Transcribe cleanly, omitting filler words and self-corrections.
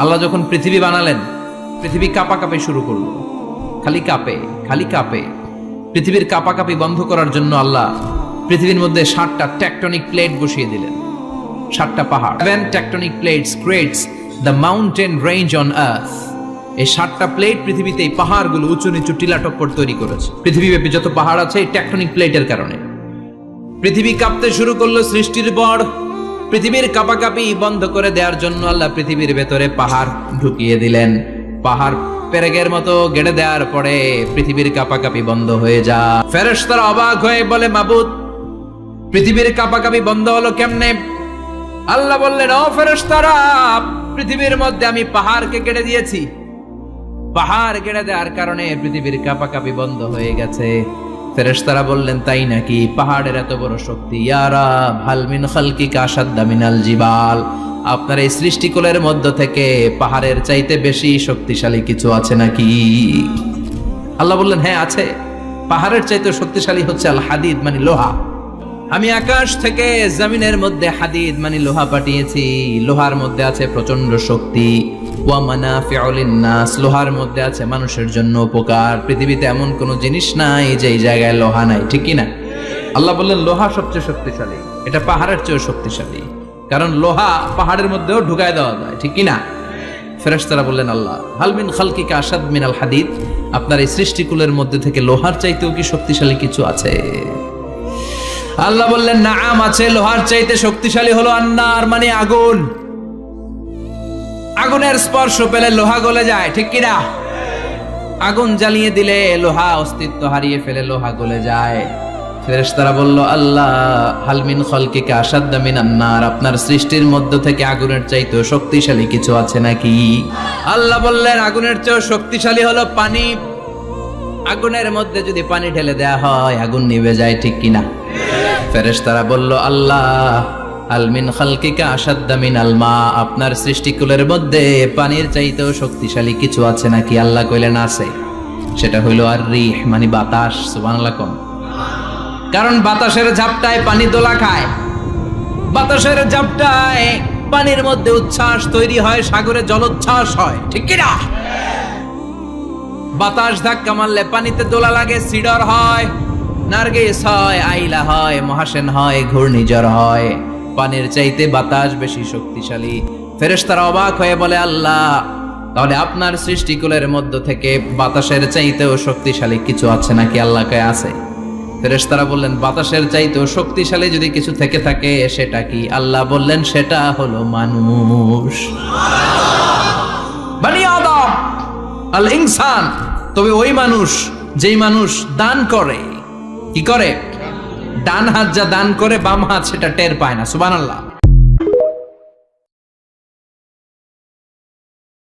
আল্লাহ যখন পৃথিবী বানালেন, পৃথিবী কাঁপাকাঁপি শুরু করলো, খালি কাঁপে। পৃথিবীর কাঁপাকাঁপি বন্ধ করার জন্য আল্লাহ পৃথিবীর মধ্যে 7টা টেকটনিক প্লেট বসিয়ে দিলেন। 7টা পাহাড়, 7 tectonic plates creates the mountain range on earth. এই 7টা প্লেট পৃথিবীতে এই পাহাড়গুলো উঁচু নিচু টিলা টপ্পর তৈরি করেছে। পৃথিবীব্যাপী যত পাহাড় আছে এই টেকটনিক প্লেটের কারণে। পৃথিবী কাঁপতে শুরু করলো সৃষ্টির পর। পৃথিবীর কাঁপাকাঁপি বন্ধ করে দেওয়ার জন্য আল্লাহ পৃথিবীর ভেতরে পাহাড় ঢুকিয়ে দিলেন। পাহাড় পেরেকের মতো গেড়ে দেওয়ার পরে পৃথিবীর কাঁপাকাঁপি বন্ধ হয়ে যায়। ফেরেশতারা অবাক হয়ে বলে, মাবুদ, পৃথিবীর কাঁপাকাঁপি বন্ধ হলো কেমনে? আল্লাহ বললেন, ও ফেরেশতারা, পৃথিবীর মধ্যে আমি পাহাড়কে গেড়ে দিয়েছি। পাহাড় গেড়ে দেওয়ার কারণে পৃথিবীর কাঁপাকাঁপি বন্ধ হয়ে গেছে। ফেরেশতারা বললেন, তাই নাকি? পাহাড়ের এত বড় শক্তি। ইয়া রাব, হাল মিন খালকিকা আশাদ্দা মিনাল জিবাল। আপনার এই সৃষ্টিকুলের মধ্য থেকে পাহাড়ের চাইতে বেশি শক্তিশালী কিছু আছে নাকি? আল্লাহ বললেন, হ্যাঁ আছে। পাহাড়ের চাইতে শক্তিশালী হচ্ছে আল হাদিদ, মানে লোহা। আমি আকাশ থেকে জমিনের মধ্যে হাদিদ মানে লোহা পাঠিয়েছি। লোহার মধ্যে আছে প্রচন্ড শক্তি। ওয়া মানাফিউ লিন-নাস, লোহার মধ্যে আছে মানুষের জন্য উপকার। পৃথিবীতে এমন কোন জিনিস নাই যে এই জায়গায় লোহা নাই, ঠিক কি না? আল্লাহ বললেন, লোহা সবচেয়ে শক্তিশালী। এটা পাহাড়ের চেয়ে শক্তিশালী, কারণ লোহা পাহাড়ের মধ্যেও ঢুকায় দেওয়া যায়, ঠিক কি না? ফেরেশতারা বললেন, আল্লাহ, হাল মিন খালকিকা আশাদ মিনাল হাদিদ, আপনার এই সৃষ্টিকুলের মধ্যে থেকে লোহার চাইতেও কি শক্তিশালী কিছু আছে? আল্লাহ বললেন, নাআম আছে। লোহার চাইতে শক্তিশালী হলো আন্নার, মানে আগুন। আগুনের স্পর্শ পেলে লোহা গলে যায়, ঠিক কি না? আগুন জ্বালিয়ে দিলে লোহা অস্তিত্ব হারিয়ে ফেলে, লোহা গলে যায়। ফেরেশতারা বলল, আল্লাহ, হাল মিন খালকিকা আশাদ্দা মিনান নার, আপনার সৃষ্টির মধ্য থেকে আগুনের চাইতেও শক্তিশালী কিছু আছে নাকি? আল্লাহ বললেন, আগুনের চেয়েও শক্তিশালী হলো পানি। আগুনের মধ্যে যদি পানি ঢেলে দেয়া হয় আগুন নিভে যায়, ঠিক কিনা? ফেরেশতারা বলল, আল্লাহ, আল মিন খালকিকা আশাদ্দা মিনাল মা, আপনার সৃষ্টিকুলের মধ্যে পানির চাইতেও শক্তিশালী কিছু আছে নাকি? আল্লাহ কইলেন, আছে। সেটা হইল আর রিহ, মানে বাতাস। সুবহানাল্লাহ কোন? কারণ বাতাসের ঝাপটায় পানি দোলা খায়। বাতাসের ঝাপটায় পানির মধ্যে উচ্ছ্বাস তৈরি হয়, সাগরে জলোচ্ছ্বাস হয়, ঠিক কিনা? বাতাস ধাক্কা মারলে পানিতে দোলা লাগে, সিডর হয়, নার্গিস হয়, আইলা হয়, মহাসেন হয়, ঘূর্ণিঝড় হয়। পানির চাইতে বাতাস বেশি শক্তিশালী। ফেরেশতারা অবাক হয়ে বলে, আল্লাহ, তাহলে আপনার সৃষ্টিকুলের মধ্য থেকে বাতাসের চাইতেও শক্তিশালী কিছু আছে নাকি? আল্লাহ কয়, আছে। ফেরেশতারা বললেন, বাতাসের চাইতেও শক্তিশালী যদি কিছু থেকে থাকে সেটা কি? আল্লাহ বললেন, সেটা হলো মানুষ, বনি আদম, আল ইনসান। তবে ওই মানুষ, যেই মানুষ দান করে, কি করে? ডান হাত যা দান করে বাম হাত সেটা টের পায় না। সুবহানাল্লাহ।